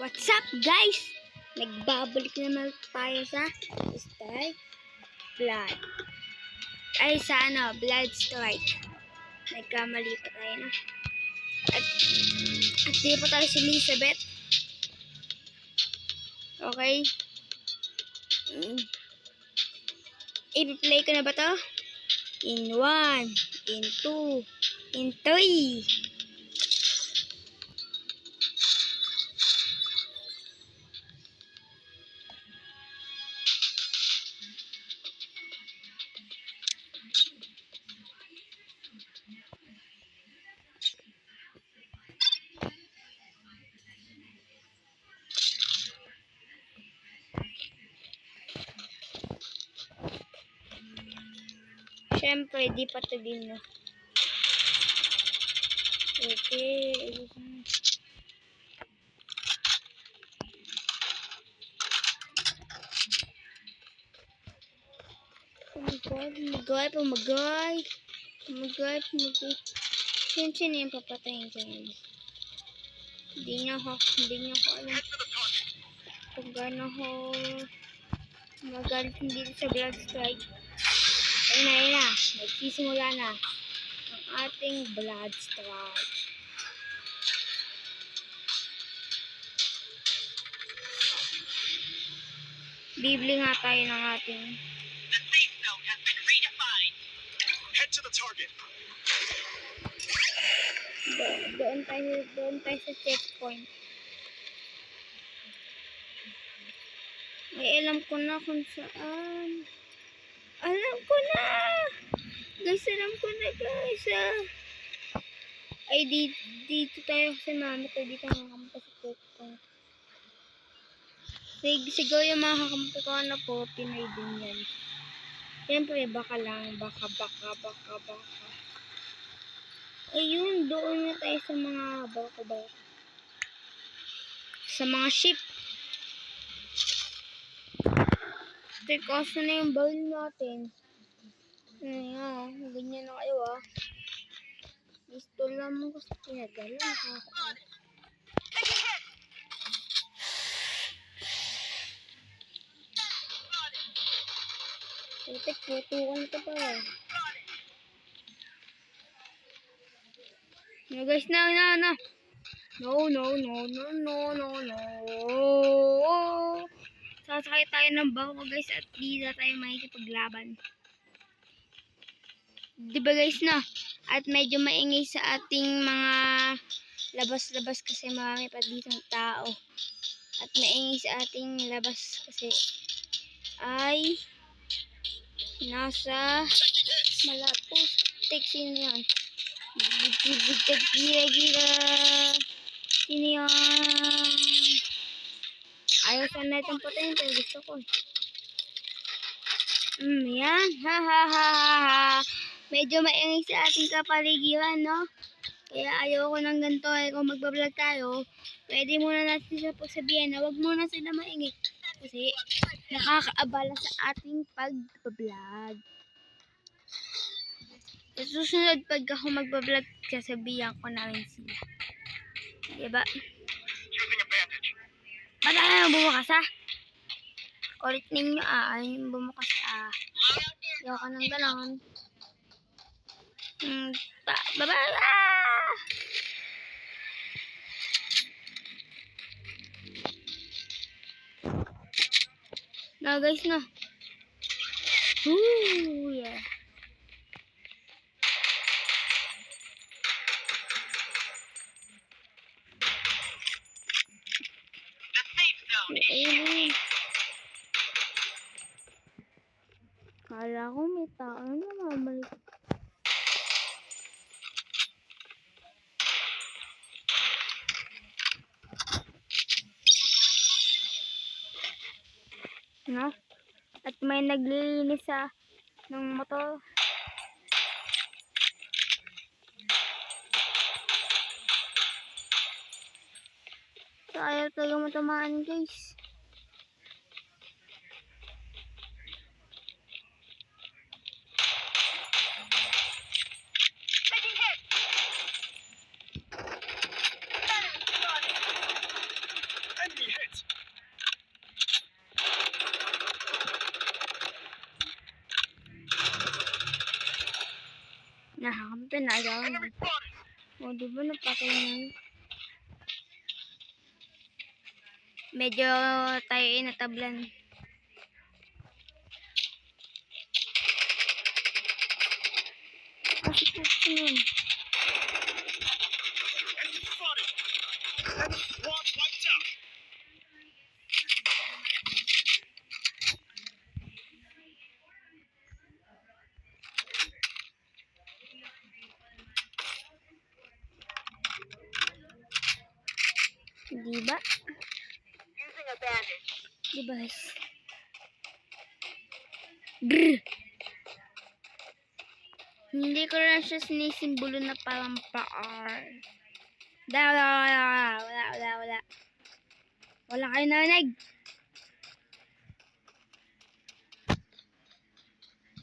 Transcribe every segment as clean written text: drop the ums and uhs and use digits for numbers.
What's up guys? Nagbabalik naman tayo sa Star Blood. Ay sa Blood Strike. Nagkamali pa tayo na. At di pa tayo si Elizabeth. Okay. I-play ko na ba to? In 1, in 2, in 3. Siyempre, di pa ito din, no? Okay. Pumagay. Sino yung papatayin ko yun? Hindi niya ako alam kung gano'n ako magalit dito sa Blood Strike. Ayun na. Nagsisimula na ang ating Blood Strike. Bibili nga tayo ng ating The safe zone has been redefined. Head to the target. Doon tayo sa checkpoint. Alam ko na kung saan. Alam ko na guys. Ay, dito tayo kasi mami ko dito nakakampa sa checkpoint. Sigaw yung mga kakampi ko na po, Pinoy din yan. Siyempre, baka. Ayun, doon na tayo sa mga baka. Sa mga ship. Take off na yung bowl natin. Ayan, ganyan na kayo Gusto lang mo kasi pinagala. Putik, putukan ka pa. No guys, no. Sasakay tayo ng bangko guys at di na tayo makikipaglaban. Diba guys na? At medyo maingay sa ating mga labas-labas kasi marami pa ditong tao. At maingay sa ating labas kasi ay nasa malapos. Sino yan? Gira. Sino yan? Ayaw sana itong patayin pero gusto ko. Yan. Ha. Medyo maingay sa ating kapaligiran, no? Kaya ayaw ko ng ganito. Kung magbablog tayo, pwede muna natin sa pagsabihan na wag muna sila maingay. Kasi nakakaabala sa ating pagbablog. Sa susunod, pag ako magbablog, sasabihan ko namin sila. Diba? Ba't ayaw bumukas, Ulit ninyo, ayaw bumukas, Ayaw ka ng ganon. Na guys, na. Yeah. Ayun. Kala ko may tao na mamalik. No? At may naglilinis ng motor. So, ayaw talaga matamaan guys. Enemy hit. Nakakampi na agad. Enemy spotted. O, di ba napatay na? Medyo tayo inatablan. Kasi po yun. Enemy spotted. Enemy squad wiped out. Di ba? Using a bandage. Di ba guys? Grr! Hindi ko lang siya sinisimbolo na parang pa-R. Wala. Wala kayo narinig.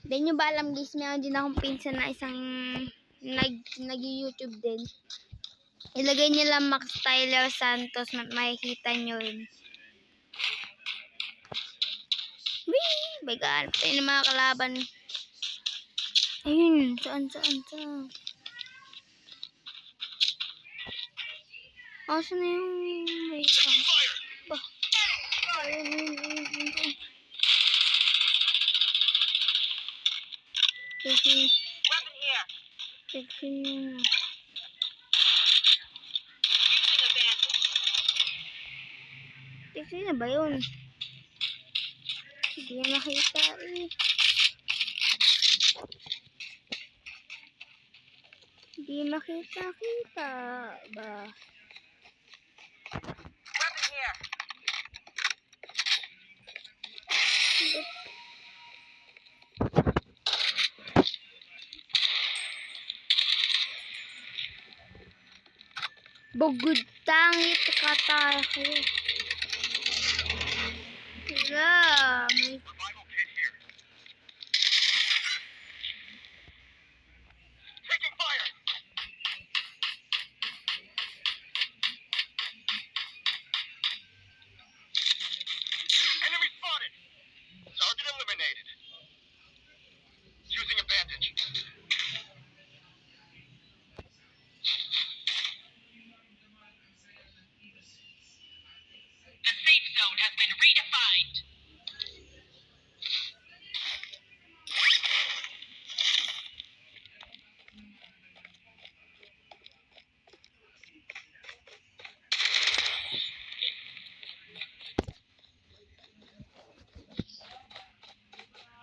Hindi nyo ba alam guys, meron din akong pinsan na isang nag-YouTube din. Ilagay nyo lang Max Tyler Santos, makikita nyo rin. Wee! Bagaan, tayo ng mga kalaban. Ayun, saan. Asan na yung may Fire. ba? Ayun. Weapon here. Section nyo. Using a bandage. Section na ba yun? Hindi na makita eh. Hindi makita ba? Weapon here. Bugod tangit kata ko. Yeah, may Survival kit here. Taking fire. Enemy spotted. Target eliminated. Using a bandage. The safe zone has been redefined.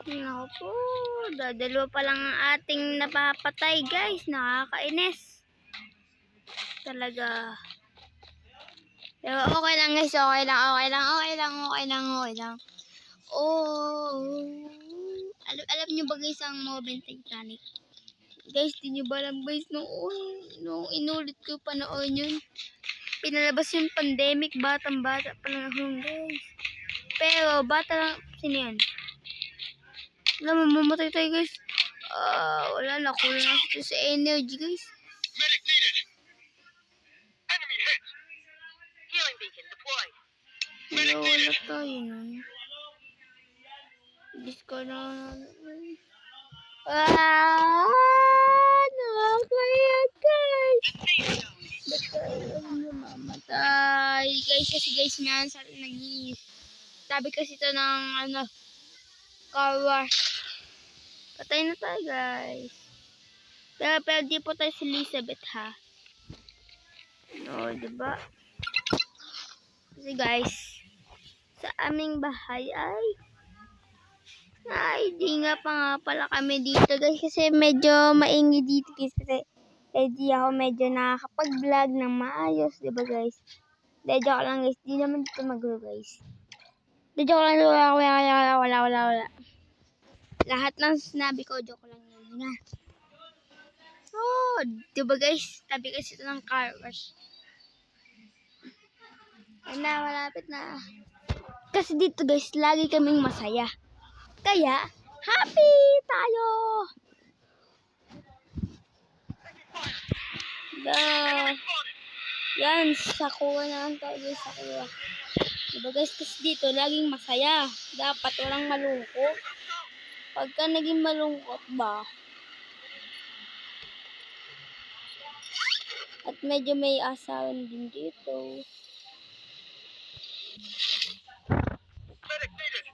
Naku po, dadalo pa lang ang ating napapatay guys, nakakainis. Talaga. Pero okay lang guys, okay lang. Oh, alam nyo ba guys ang Mobile Titanic? Guys, di nyo ba alam guys, nung inulit ko panoorin yun, pinalabas yung pandemic, batang-bata pa lang ako guys. Pero, bata lang, sino yan? Alam mo, mamatay tayo guys. Wala na, kulang na sa energy guys. Medic needed. Enemy hit. Healing beacon deployed. Pero wala tayo nun. Discord na. Nakakaya guys. Ba't tayo namamatay? Guys, kasi guys nga, sabi kasi ito ng car wash. Patay na tayo guys. Pero di po tayo si Elizabeth ha. No, diba? Kasi guys, sa aming bahay ay di nga pa nga pala kami dito guys. Kasi medyo maingi dito guys. Kasi di ako medyo nakakapag-vlog ng maayos. Diba guys? Di joke lang guys. Di naman dito mag-vlog guys. Di joke lang. Wala. Lahat ng sinabi ko, joke lang yun. Nga. Oh, diba guys? Tabi kasi ito ng car wash. Ayun na, malapit na. Kasi dito guys, lagi kaming masaya. Kaya, happy tayo! Yan, sakuha na lang tayo guys, sakuha. Diba guys, kasi dito laging masaya. Dapat walang malungkot. Pagka naging malungkot ba, at medyo may asawan din dito. Medic needed.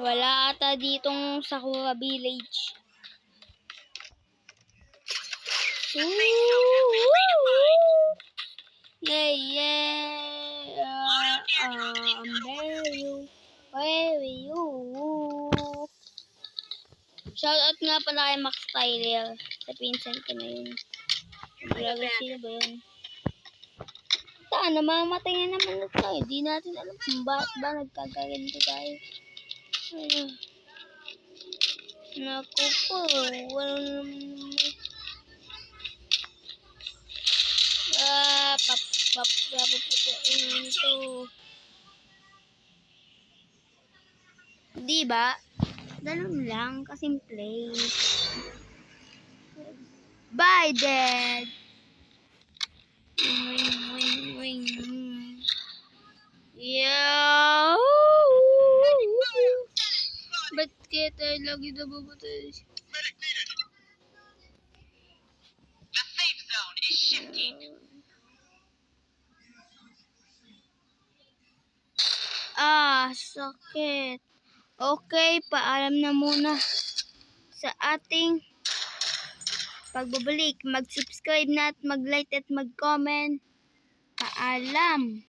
Wala ata ditong Sakura Village. The safe zone has been redefined. Yeah, yeah. Where you? Shoutout nga pala kay Max Tyler. Sa pinsan ko na yun. Grabe, sino ba yun? Saan? Namamatay na naman na tayo. Di natin alam kung bakit ba nagkagaganto tayo. Ayun. Naku po. Wala naman. Papaputuin ito. Diba? Ganun lang. Kasimple. Bye, Dad! Wing. Yeah! Ba't kaya tayo lagi nababutay? Medic needed. The safe zone is shifting. Sakit. Okay, paalam na muna sa ating pagbabalik. Mag-subscribe na at mag-like at mag-comment. Paalam.